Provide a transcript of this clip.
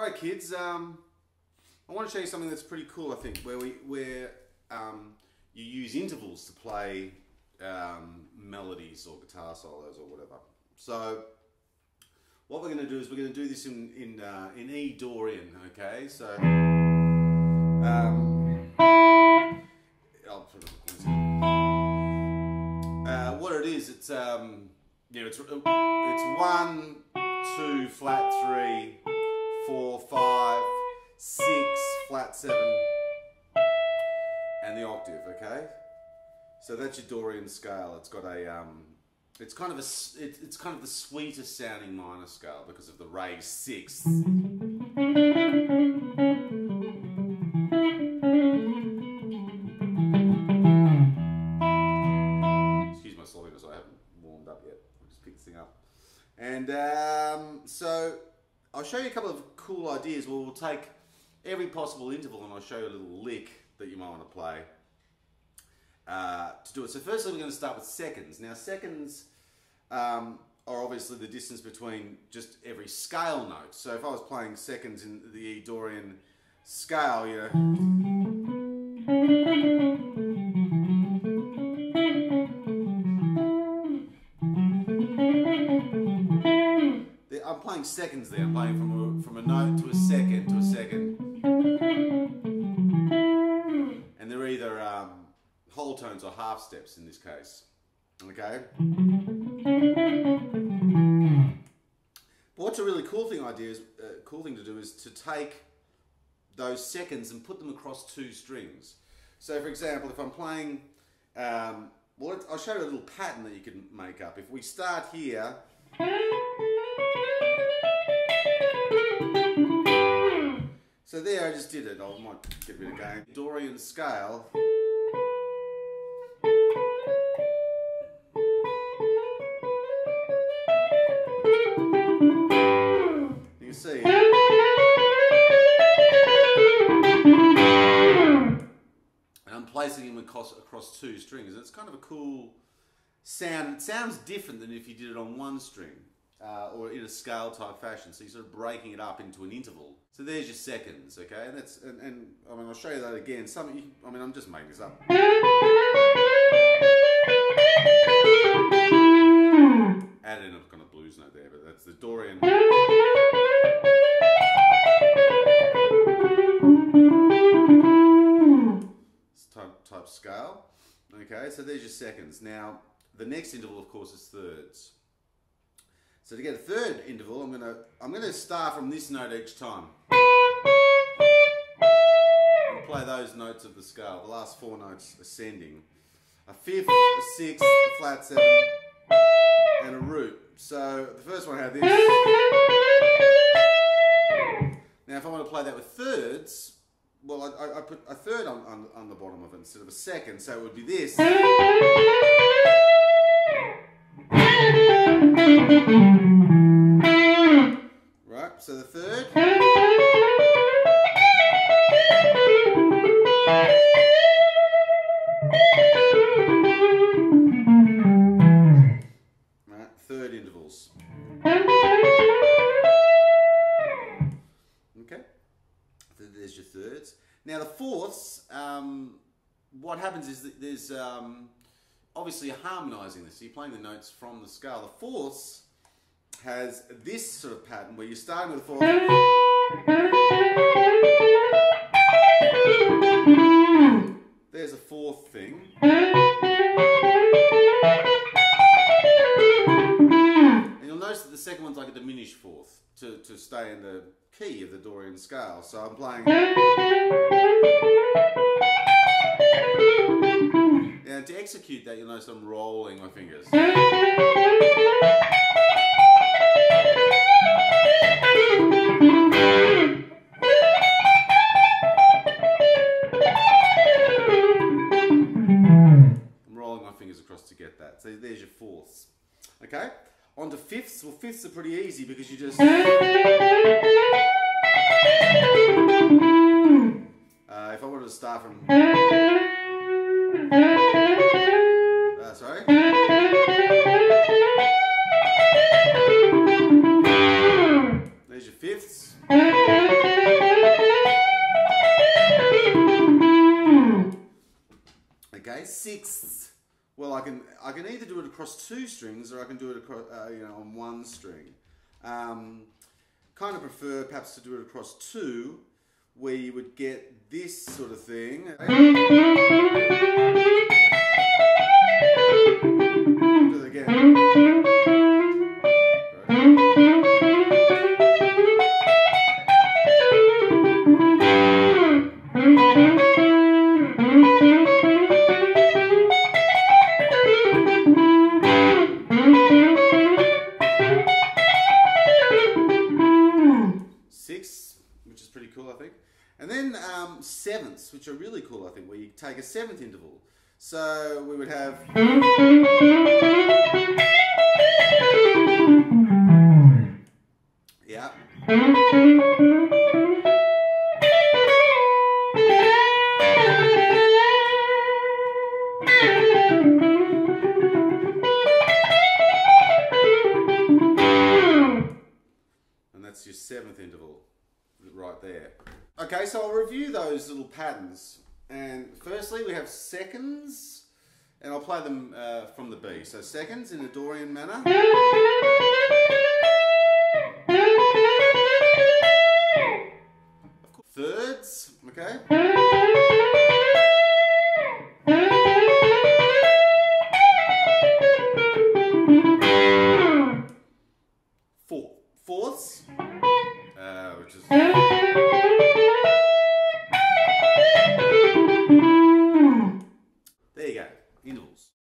Alright kids, I want to show you something that's pretty cool, I think, where you use intervals to play melodies or guitar solos or whatever. So what we're going to do is we're going to do this in E Dorian, okay? So I'll put it what it is, it's it's 1, 2, flat 3, 4, 5, 6, flat 7, and the octave, okay? So that's your Dorian scale. It's got a it's kind of the sweetest sounding minor scale because of the raised sixths. Excuse my sloppiness, I haven't warmed up yet. I'll just pick this thing up. And so I'll show you a couple of cool ideas where we'll take every possible interval and I'll show you a little lick that you might want to play to do it. So firstly we're going to start with seconds. Now seconds are obviously the distance between just every scale note. So if I was playing seconds in the E Dorian scale, you know, I'm playing seconds there. I'm playing from a note to a second to a second. And they're either whole tones or half steps in this case. Okay? But what's a really cool thing to do is to take those seconds and put them across 2 strings. So for example, if I'm playing, well, I'll show you a little pattern that you can make up. If we start here, so there I just did it. I might get rid of gain. Dorian scale. You can see. And I'm placing him across 2 strings. It's kind of a cool sound. It sounds different than if you did it on 1 string. Or in a scale type fashion, so you're sort of breaking it up into an interval. So there's your seconds, okay? And that's and I mean I'll show you that again. I mean I'm just making this up. Add in a kind of blues note there, but that's the Dorian. Type scale. Okay, so there's your seconds. Now the next interval, of course, is thirds. So to get a third interval, I'm gonna start from this note each time. And play those notes of the scale, the last 4 notes ascending. A fifth, a sixth, a flat 7, and a root. So the first one I have this. Now if I want to play that with thirds, well I put a third on the bottom of it instead of a second, so it would be this. Right, so the third. Right, third intervals. Okay, there's your thirds. Now the fourths, what happens is that there's obviously you're harmonising this, so you're playing the notes from the scale. The fourths has this sort of pattern where you're starting with a fourth. There's a fourth thing. And you'll notice that the second one's like a diminished fourth to stay in the key of the Dorian scale. So I'm playing. Now to execute that, you'll notice I'm rolling my fingers. I'm rolling my fingers across to get that. So there's your fourths. Okay? On to fifths. Well, fifths are pretty easy because you just... if I wanted to start from... sorry. There's your fifths. sixths. Well, I can either do it across 2 strings or I can do it across, on 1 string. Kind of prefer perhaps to do it across 2, where you would get this sort of thing. Do it again. Which is pretty cool, I think. And then sevenths, which are really cool, I think, where you take a 7th interval. So we would have... Yeah. And that's your 7th interval right there. Okay, so I'll review those little patterns. And firstly, we have seconds, and I'll play them from the B. So seconds in a Dorian manner.